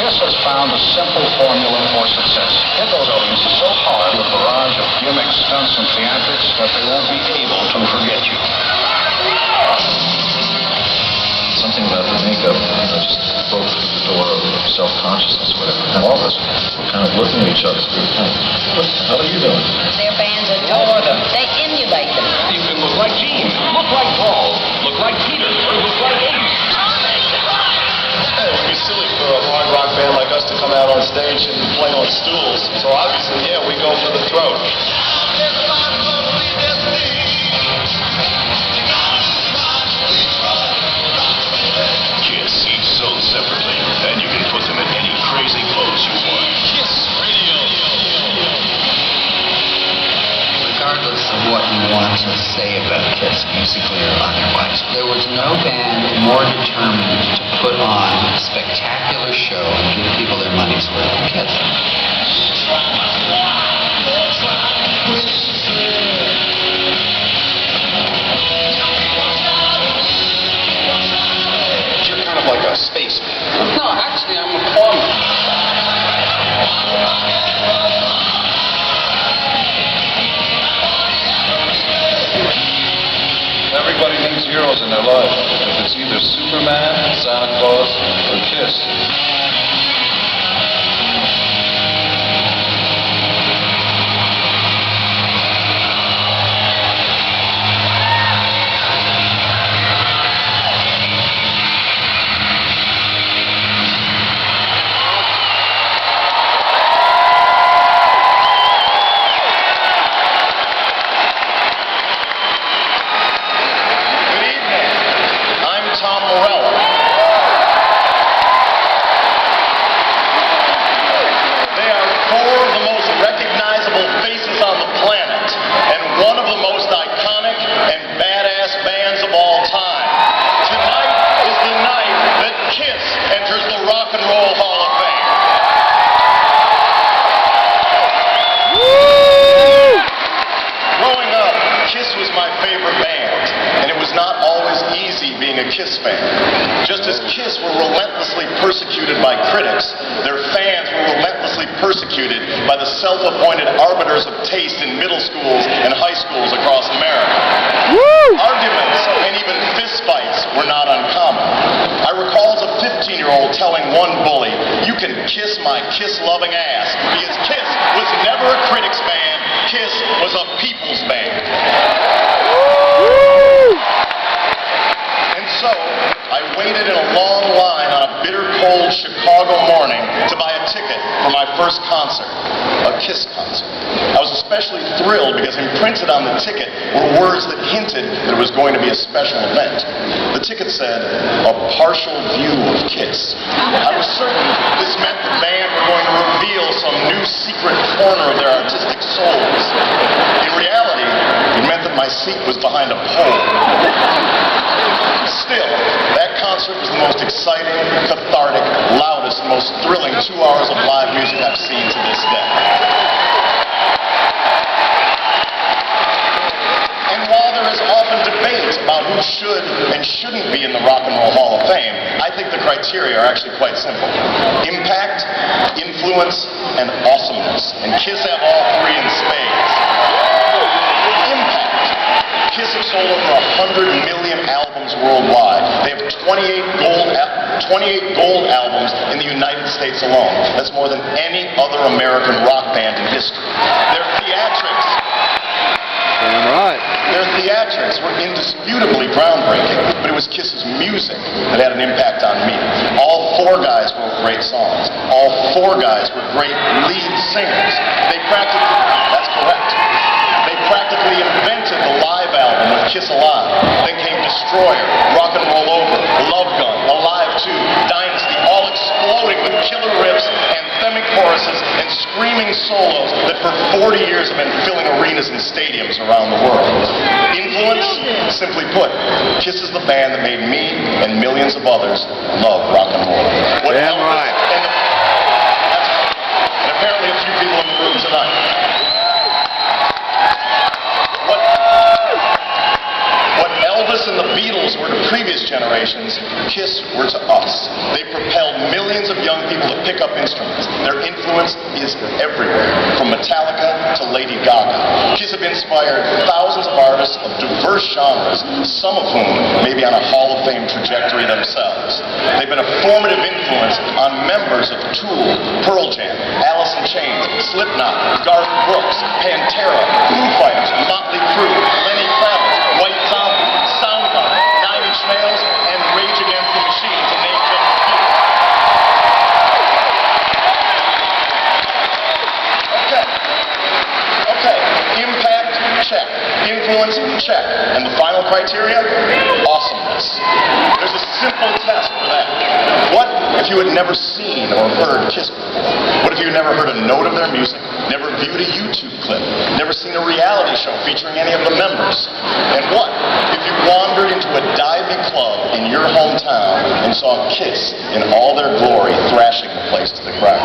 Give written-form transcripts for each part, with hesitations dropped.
Kiss has found a simple formula for success. Hit those audiences so hard with a barrage of gimmicks, stunts, and theatrics that they won't be able to forget you. Something about the makeup just broke through the door of self-consciousness, whatever. And all of us were kind of looking at each other. What the hell are you doing? Their fans adore them. They emulate them. You can look like Gene, look like Paul, look like Peter, or look like Ace. It would be silly for a hard rock band like us to come out on stage and play on stools. So obviously, yeah, we go for the throat. Kiss each sold separately, and you can put them in any crazy clothes you want. Kiss Radio. Regardless of what you want to say about Kiss, musically or otherwise, there was no band more determined to put on a spectacular show and give people their money's worth than Kiss. You're kind of like a spaceman. No, actually, I'm a plumber. Everybody needs heroes in their life. If it's either Superman, Santa Claus, or Kiss. Kiss fan. Just as Kiss were relentlessly persecuted by critics, their fans were relentlessly persecuted by the self-appointed arbiters of taste in middle schools and high schools across America. Arguments and even fistfights were not uncommon. I recall as a 15-year-old telling one bully, "You can kiss my Kiss-loving ass," because Kiss was never a critics band, Kiss was a people's band. So, I waited in a long line on a bitter cold Chicago morning to buy a ticket for my first concert, a Kiss concert. I was especially thrilled because imprinted on the ticket were words that hinted that it was going to be a special event. The ticket said, "A partial view of Kiss." I was certain this meant the band were going to reveal some new secret corner of their artistic souls. In reality, it meant that my seat was behind a pole. Still, that concert was the most exciting, cathartic, loudest, most thrilling 2 hours of live music I've seen to this day. And while there is often debate about who should and shouldn't be in the Rock and Roll Hall of Fame, I think the criteria are actually quite simple. Impact, influence, and awesomeness. And Kiss have all three in spades. Impact. Kiss have sold over 100 million albums worldwide. They have 28 gold albums in the United States alone. That's more than any other American rock band in history. Their theatrics were indisputably groundbreaking, but it was Kiss's music that had an impact on me. All four guys wrote great songs. All four guys were great lead singers. That's correct. They practically invented the live album with Kiss Alive. Then came Destroyer, Rock and Roll Over, Love Gun, Alive 2, Dynasty, all exploding with killer riffs, anthemic choruses, and screaming solos that for 40 years have been filling arenas and stadiums around the world. Influence? Simply put, Kiss is the band that made me and millions of others love rock and roll. Damn right. And apparently a few people in the room tonight. What Elvis and the Beatles were to previous generations, Kiss were to us. They propelled millions of young people that pick up instruments. Their influence is everywhere, from Metallica to Lady Gaga. Kiss have inspired thousands of artists of diverse genres, some of whom may be on a Hall of Fame trajectory themselves. They've been a formative influence on members of Tool, Pearl Jam, Alice in Chains, Slipknot, Garth Brooks, Pantera, Foo Fighters, Motley Crue, Lenny Kravitz, White Zombie, Soundgarden, Nine Inch Nails, and Rage Against the Machine, to name just a few. Okay. Impact, check. Influence, check. And the final criteria? Awesomeness. There's a simple test for that. What if you had never seen or heard Kiss before? What if you had never heard a note of their music, never viewed a YouTube clip, never seen a reality show featuring any of the members? And what if you wandered into a diving club in your hometown and saw Kiss in all their glory thrashing the place to the ground?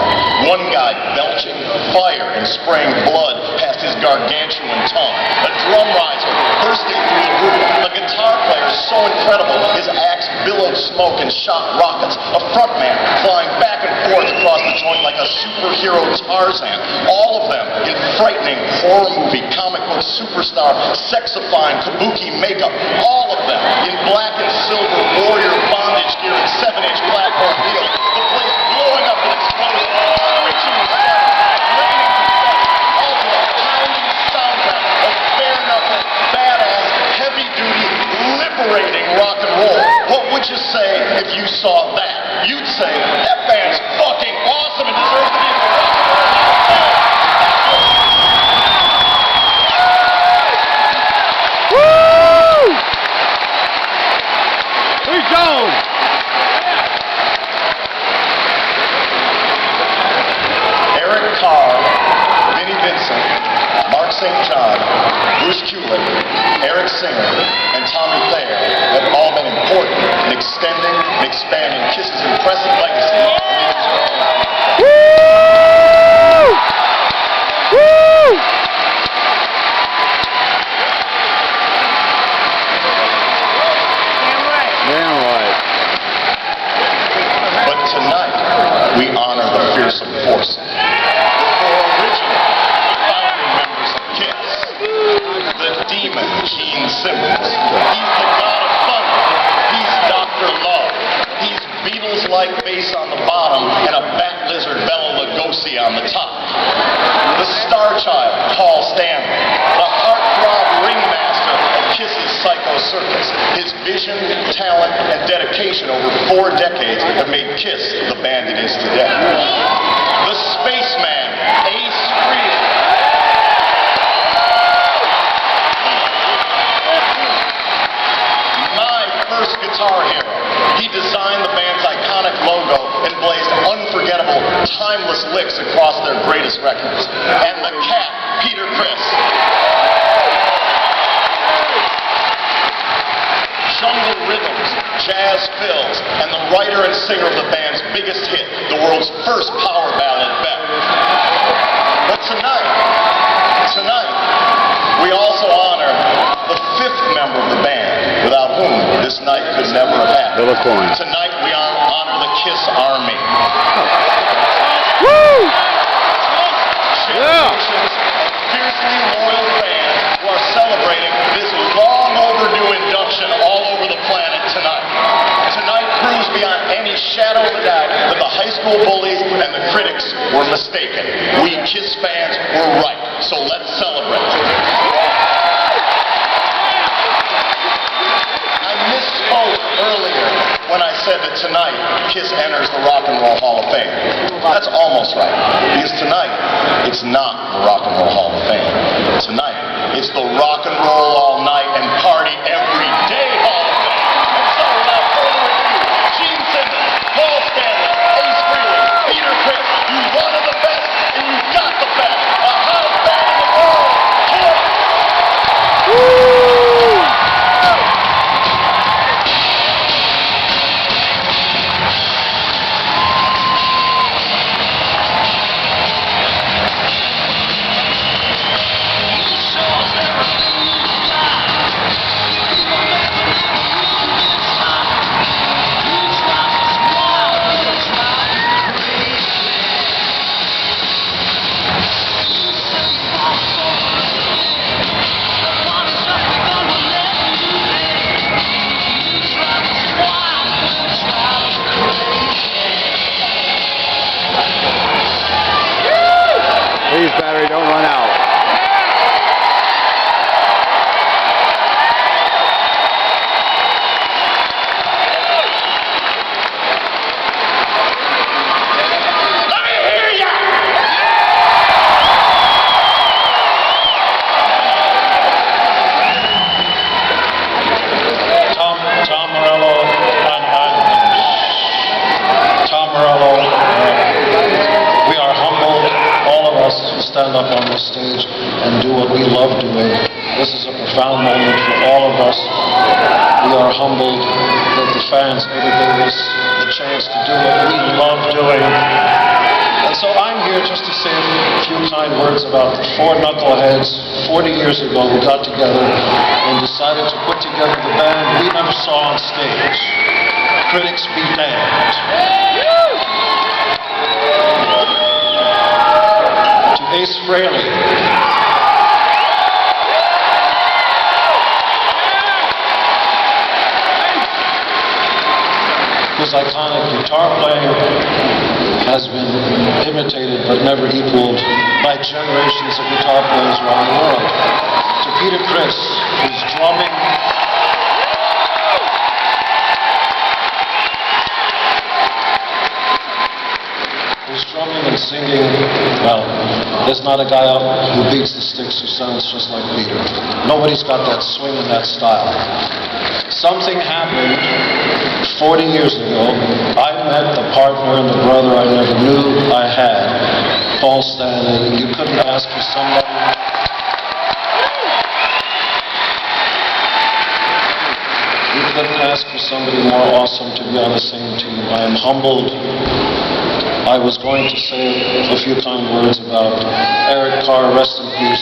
One guy belching fire and spraying blood past his gargantuan tongue, a drum riser bursting through the roof, a guitar player so incredible his axe billowed smoke and shot rockets, a frontman flying back and forth across the joint like a superhero Tarzan, all of them in frightening horror movie, comic book superstar, sex-defying kabuki makeup, all of them in black and silver warrior bondage gear and 7-inch platform heels, the place blowing up and exploding, screeching with fire, raining confetti, all to the pounding soundtrack of bare-knuckle, badass, heavy-duty, liberating rock and roll. What would you say if you saw that? You'd say, that band's fucking awesome and deserves to be in the rock and roll Hall of Fame. Eric Carr, Vinnie Vincent, Mark St. John, Bruce Kulick, Eric Singer, and Tommy Thayer have all been important in extending and expanding Kiss's impressive legacy. But tonight, we honor the fearsome forces, the four original founding members of Kiss, the demon Gene Simmons. He's the god of thunder. He's Dr. Love. He's Beatles-like bass on the bottom and a bat lizard Bela Lugosi on the top. The star child, Paul Stanley. The heartthrob ringmaster of Kiss's Psycho Circus. His vision, talent, and dedication over 4 decades have made Kiss the band it is today. The spaceman, Ace Frehley. My first guitar hero. He designed the band's iconic logo and blazed unforgettable, timeless licks across their greatest records. And the cat, Peter Criss. Jungle rhythms, jazz fills, and the writer and singer of the band's biggest hit, the world's first power ballad, Beck. But tonight, we also honor the 5th member of the band, without whom this night could never have happened. Tonight, we honor the Kiss Army. Woo! Generations of fiercely loyal fans who are celebrating this long overdue induction all over the planet tonight. Tonight proves beyond any shadow of a doubt that the high school bullies and the critics were mistaken. We Kiss fans were right, so let's celebrate. I misspoke earlier when I said that tonight Kiss enters the Rock and Roll Hall of Fame. That's almost right, because tonight it's not the Rock and Roll Hall of Fame. Tonight it's the Rock and Roll All Night and Party Every Day Hall of Fame. And so without further ado, Gene Simmons, Paul Stanley, Ace Frehley, Peter Criss, you wanted the best and you got the best. A house band in the world, Kiss! these batteries don't run out. We are humbled, all of us who stand up on this stage and do what we love doing. This is a profound moment for all of us. We are humbled that the fans ever gave us the chance to do what we love doing. And so I'm here just to say a few kind words about the four knuckleheads 40 years ago who got together and decided to put together the band we never saw on stage. Critics be damned. To Ace Frehley, his iconic guitar playing has been imitated but never equaled by generations of guitar players around the world. To Peter Criss, whose drumming and singing, well, there's not a guy out who beats the sticks who sounds just like Peter. Nobody's got that swing and that style. Something happened 40 years ago. I met the partner and the brother I never knew I had, Paul Stanley. You couldn't ask for somebody. You couldn't ask for somebody more awesome to be on the same team. I am humbled. I was going to say a few kind words about Eric Carr, rest in peace.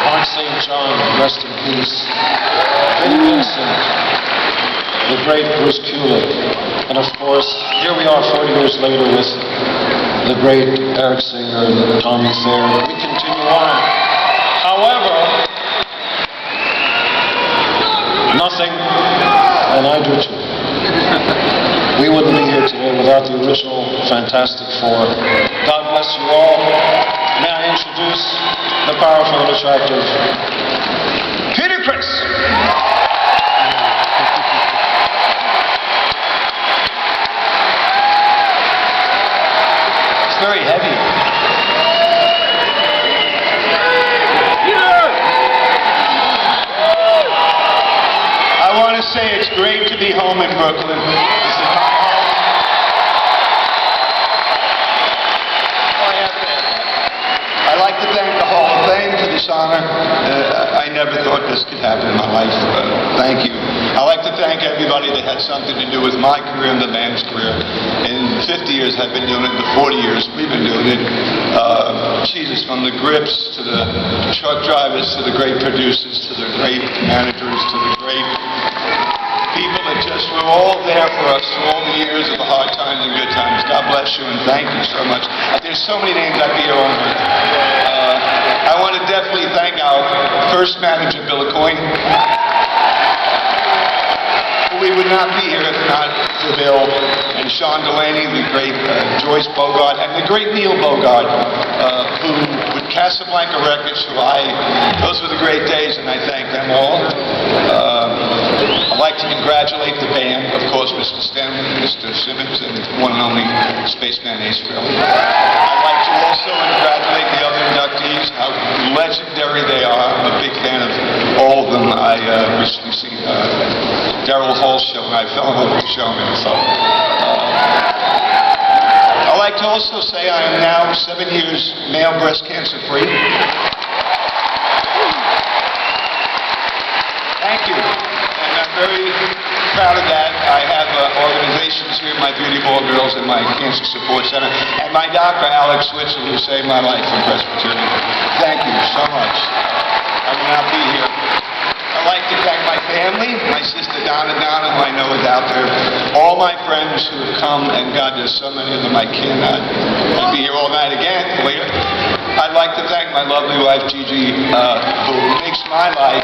Mark St. John, rest in peace. Vinnie Vincent, the great Bruce Kulick. And of course, here we are 40 years later with the great Eric Singer and Tommy Thayer. We continue on. However, nothing, and I do too. We wouldn't be here today without the original Fantastic Four. God bless you all. May I introduce the powerful and attractive Peter Criss. It's very heavy. I want to say it's great to be home in Brooklyn. I'd like to thank the Hall of Fame for this honor. I never thought this could happen in my life. Thank you. I'd like to thank everybody that had something to do with my career and the band's career. In 50 years I've been doing it, in the 40 years we've been doing it. Jesus, from the grips to the truck drivers to the great producers to the great managers to the great people that just were all there for us through all the years of the hard times and good times. God bless you and thank you so much. There's so many names I'd be here all night. I want to definitely thank our first manager, Bill Coyne. We would not be here if not for Bill and Sean Delaney, the great Joyce Bogart, and the great Neil Bogart, who with Casablanca Records, those were the great days, and I thank them all. I'd like to congratulate the band, of course, Mr. Stanley, Mr. Simmons, and one and only Spaceman Ace Frehley. I'd like to also congratulate the other inductees, how legendary they are. I'm a big fan of all of them. I recently seen Daryl Hall's show, and I fell in love with the showman. So, I'd like to also say I am now 7 years male breast cancer free. Thank you. And I'm very proud of that. I have organizations here, my Beauty Ball Girls and my Cancer Support Center, and my doctor, Alex Switzer, who saved my life from Presbyterian. Thank you so much. I would not be here. I'd like to thank my family, my sister Donna, who I know is out there, all my friends who have come, and God, there's so many of them I cannot be here all night again later. I'd like to thank my lovely wife, Gigi, who makes my life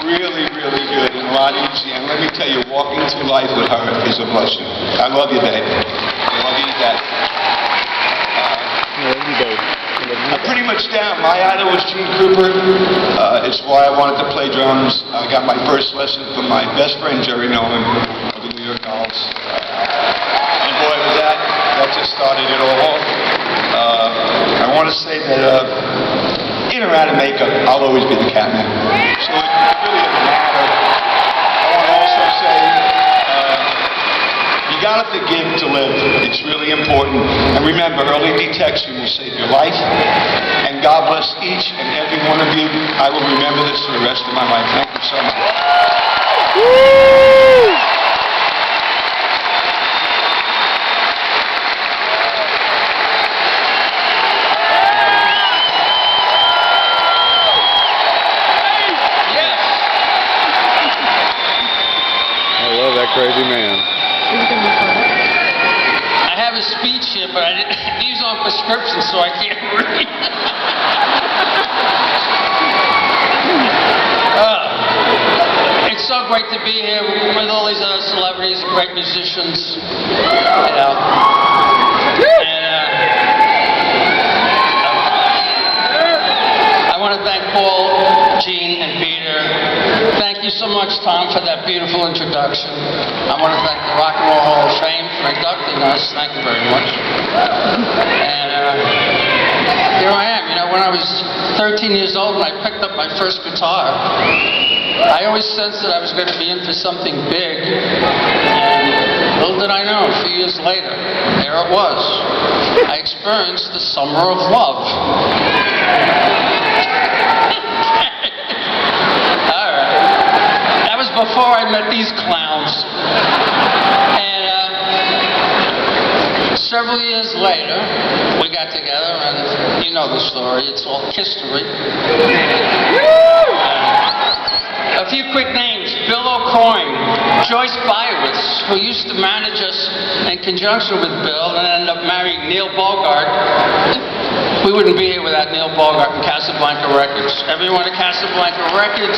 really, really good and a lot easier. And let me tell you, walking through life with her is a blessing. I love you, babe. I love you. like that. I'm pretty much down. My idol was Gene Krupa. It's why I wanted to play drums. I got my first lesson from my best friend Jerry Nolan of the New York Dolls. And boy, was that just started it all off. I want to say that in or out of makeup, I'll always be the Catman. So it really doesn't matter. I want to also say, you gotta forgive to live. It's really important. And remember, early detection will save your life. And God bless each and every one of you. I will remember this for the rest of my life. Thank you so much. I love that crazy man. I have a speech here, but these aren't prescriptions, so I can't read. It's so great to be here with all these other celebrities and great musicians. You know. And I want to thank Paul, Gene, and Peter. Thank you so much, Tom, for that beautiful introduction. I want to thank the Rock and Roll Hall of Fame for inducting us. Thank you very much. And here I am. You know, when I was 13 years old and I picked up my first guitar, I always sensed that I was going to be in for something big. And little did I know, a few years later, there it was. I experienced the summer of love. Before I met these clowns. And several years later, we got together, and you know the story. It's all history. A few quick names. Bill O'Coin, Joyce Byrus, who used to manage us in conjunction with Bill and ended up marrying Neil Bogart. We wouldn't be here without Neil Bogart and Casablanca Records. Everyone at Casablanca Records,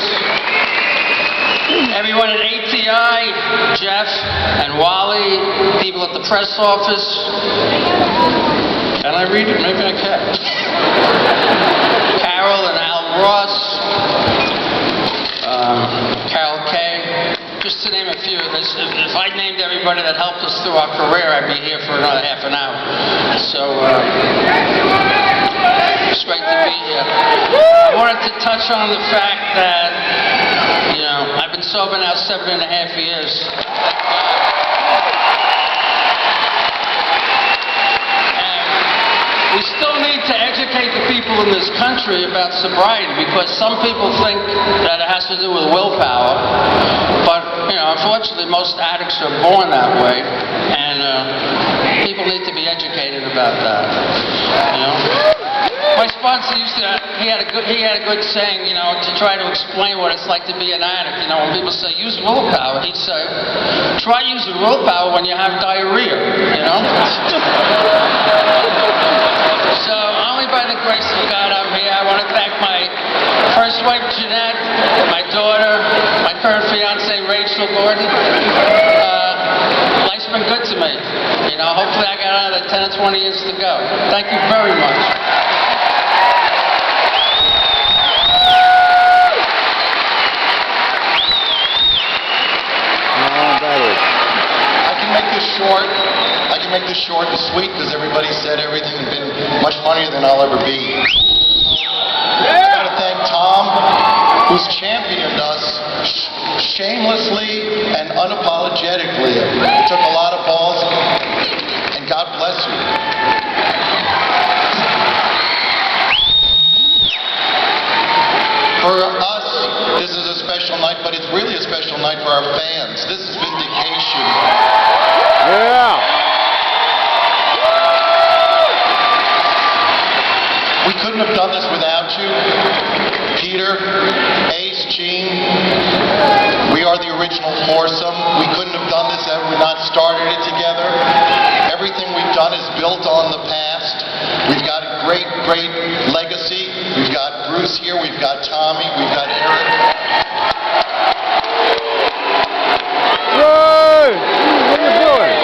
everyone at ATI, Jeff and Wally, people at the press office. Can I read it? Maybe I can. Carol and Al Ross, Carol Kay, just to name a few. If I named everybody that helped us through our career, I'd be here for another half an hour. So, it's great to be here. I wanted to touch on the fact that, you know, I've been sober now 7.5 years. And we still need to educate the people in this country about sobriety, because some people think that it has to do with willpower. But, you know, unfortunately, most addicts are born that way. And people need to be educated about that. You know? My sponsor used to, he had a good saying, you know, to try to explain what it's like to be an addict. You know, when people say, use willpower, he'd say, try using willpower when you have diarrhea, you know? So, only by the grace of God I'm here. I want to thank my first wife, Jeanette, my daughter, my current fiance, Rachel Gordon. Life's been good to me. You know, hopefully I got another 10 or 20 years to go. Thank you very much. I can make this short and sweet because everybody said everything and been much funnier than I'll ever be. I got to thank Tom, who's championed us shamelessly and unapologetically. It took a lot of balls, and God bless you. For us, this is a special night, but it's really a special night for our fans. This is vindication. Yeah. We couldn't have done this without you. Peter, Ace, Gene, we are the original foursome. We couldn't have done this had we not started it together. Everything we've done is built on the past. We've got a great, great legacy. We've got Bruce here, we've got Tommy, we've got Eric. Yay! What are you doing?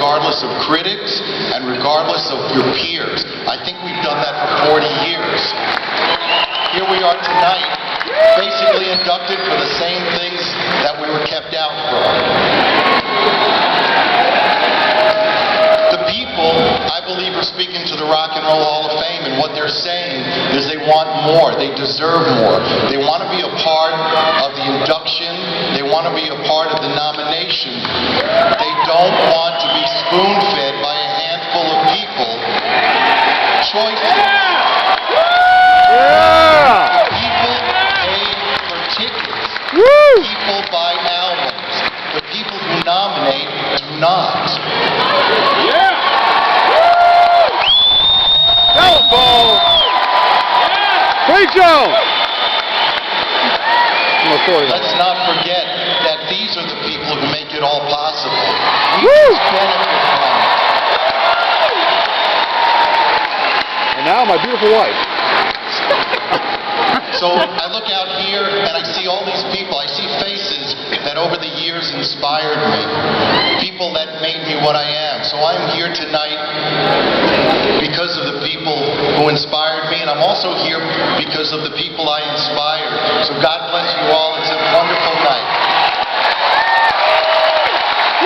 regardless of critics and regardless of your peers. I think we've done that for 40 years. Here we are tonight, basically inducted for the same things that we were kept out from. The people, I believe, are speaking to the Rock and Roll Hall of Fame, and what they're saying is they want more. They deserve more. They want to be a part of the induction. They want to be a part of the nomination. They don't want to be spoon-fed by a handful of people. Choices. Yeah! The people pay for tickets. Woo! People buy albums. The people who nominate do not. Yeah! Telephone! Preach on! Let's not forget that these are the people who make it all possible. We Woo! just benefit from it. And now my beautiful wife. So I look out here and I see all these people. I see faces that over the years inspired me. People that made me what I am. So I'm here tonight because of the people who inspired me, and I'm also here because of the people I inspired. So God bless you all. It's a wonderful night.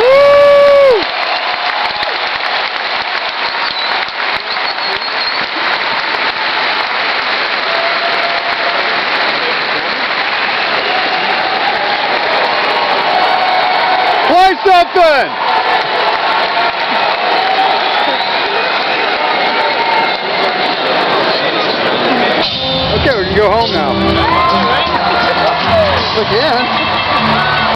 Woo! Play something! Okay, we can go home now. We can.